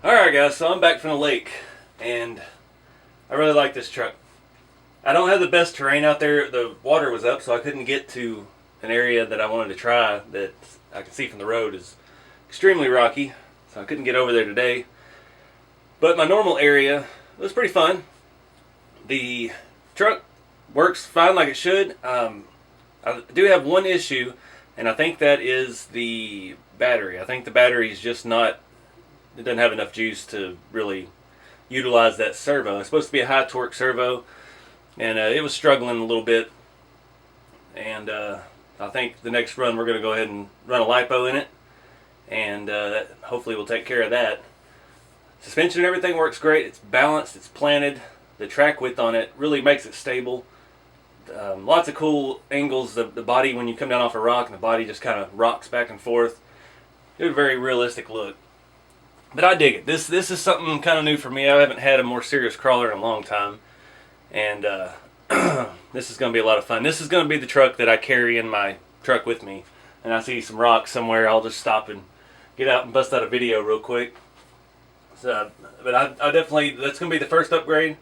Alright guys, so I'm back from the lake, and I really like this truck. I don't have the best terrain out there. The water was up, so I couldn't get to an area that I wanted to try that I can see from the road is extremely rocky, so I couldn't get over there today. But my normal area was pretty fun. The truck works fine like it should. I do have one issue, and I think that is the battery. I think the battery is just not, it doesn't have enough juice to really utilize that servo. It's supposed to be a high torque servo, and it was struggling a little bit. And I think the next run we're going to go ahead and run a lipo in it, and that hopefully will take care of that. Suspension and everything works great. It's balanced, it's planted. The track width on it really makes it stable. Lots of cool angles. The body, when you come down off a rock and the body just kind of rocks back and forth. It's a very realistic look. But I dig it. This is something kind of new for me. I haven't had a more serious crawler in a long time. And this is going to be a lot of fun. This is going to be the truck that I carry in my truck with me. And I see some rocks somewhere, I'll just stop and get out and bust out a video real quick. So, but I definitely, that's going to be the first upgrade.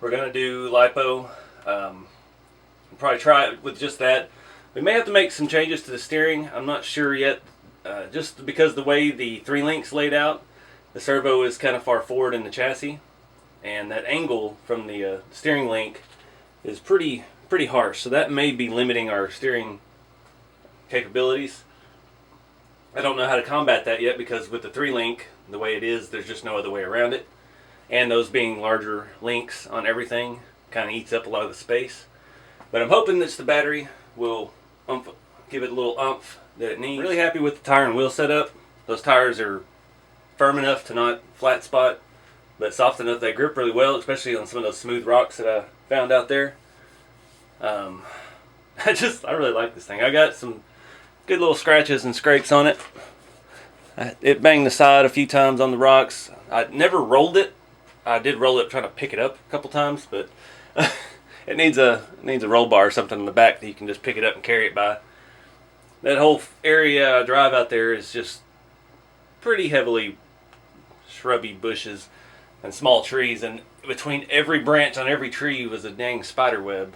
We're going to do lipo. Probably try it with just that. We may have to make some changes to the steering. I'm not sure yet. Just because the way the 3-link's laid out, the servo is kind of far forward in the chassis, and that angle from the steering link is pretty harsh. So that may be limiting our steering capabilities. I don't know how to combat that yet, because with the 3-link, the way it is, there's just no other way around it. And those being larger links on everything kind of eats up a lot of the space. But I'm hoping that the battery will give it a little oomph that it needs. Really happy with the tire and wheel setup. Those tires are firm enough to not flat spot, but soft enough they grip really well, especially on some of those smooth rocks that I found out there. I really like this thing. I got some good little scratches and scrapes on it. It banged the side a few times on the rocks. I never rolled it. I did roll it trying to pick it up a couple times, but it needs a roll bar or something in the back that you can just pick it up and carry it by. That whole area I drive out there is just pretty heavily shrubby bushes and small trees, and between every branch on every tree was a dang spider web.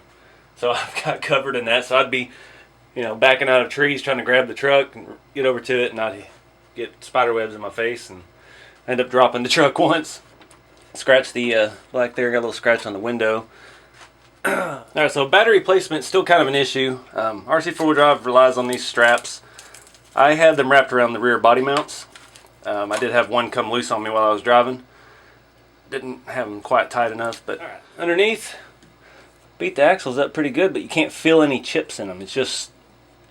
So I've got covered in that. So I'd be, backing out of trees trying to grab the truck and get over to it, and I'd get spider webs in my face and end up dropping the truck once. Scratch the black there, got a little scratch on the window. Alright, so battery placement is still kind of an issue. RC4 drive relies on these straps. I had them wrapped around the rear body mounts. I did have one come loose on me while I was driving. Didn't have them quite tight enough, but underneath, beat the axles up pretty good, but you can't feel any chips in them. It's just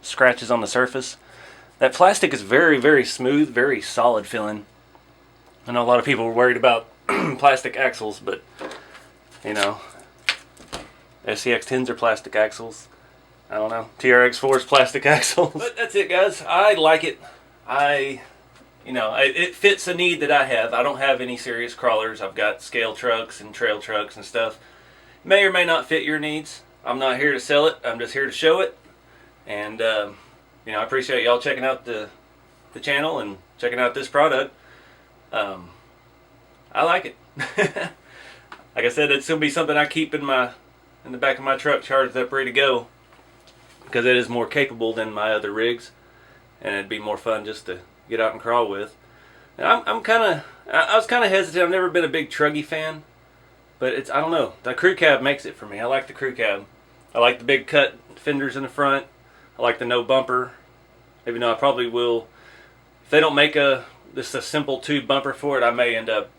scratches on the surface. That plastic is very, very smooth, very solid feeling. I know a lot of people were worried about plastic axles, but SCX10s are plastic axles. I don't know. TRX4's plastic axles. But that's it, guys. I like it. It fits a need that I have. I don't have any serious crawlers. I've got scale trucks and trail trucks and stuff. May or may not fit your needs. I'm not here to sell it. I'm just here to show it. And I appreciate y'all checking out the channel and checking out this product. I like it. Like I said, it's gonna be something I keep in the back of my truck, charged up, ready to go, because it is more capable than my other rigs, and it'd be more fun just to get out and crawl with. And I was kind of hesitant. I've never been a big truggy fan, but I don't know. The crew cab makes it for me. I like the crew cab. I like the big cut fenders in the front. I like the no bumper. Even though I probably will, if they don't make just a simple tube bumper for it, I may end up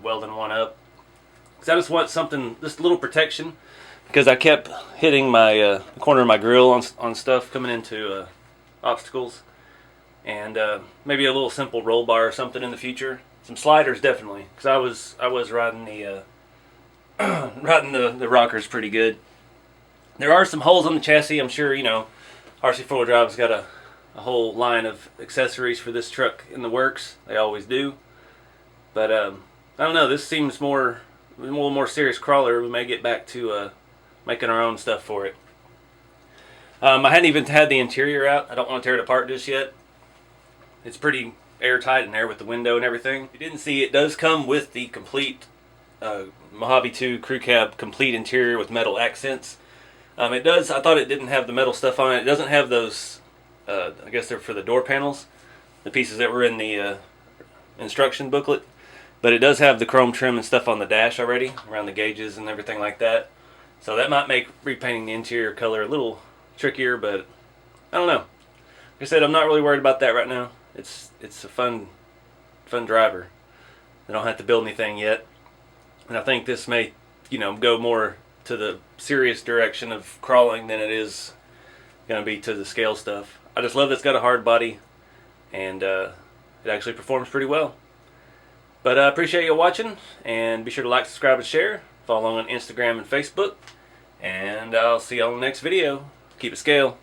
welding one up. Because I just want something, just a little protection. Because I kept hitting my corner of my grill on stuff coming into obstacles. And maybe a little simple roll bar or something in the future. Some sliders definitely, because I was riding the riding the rockers pretty good. There are some holes on the chassis. I'm sure RC4 Drive's got a whole line of accessories for this truck in the works. They always do. But I don't know. This seems a little more serious crawler. We may get back to making our own stuff for it. I hadn't even had the interior out. I don't want to tear it apart just yet. It's pretty airtight in there with the window and everything. If you didn't see, it does come with the complete Mojave 2 crew cab complete interior with metal accents. It does. I thought it didn't have the metal stuff on it. It doesn't have those. I guess they're for the door panels, the pieces that were in the instruction booklet. But it does have the chrome trim and stuff on the dash already, around the gauges and everything like that. So that might make repainting the interior color a little trickier, but I don't know. Like I said, I'm not really worried about that right now. It's a fun driver. I don't have to build anything yet, and I think this may, go more to the serious direction of crawling than it is going to be to the scale stuff. I just love that it's got a hard body, and it actually performs pretty well. But I appreciate you watching, and be sure to like, subscribe, and share. Follow along on Instagram and Facebook, and I'll see you on the next video. Keep it scale.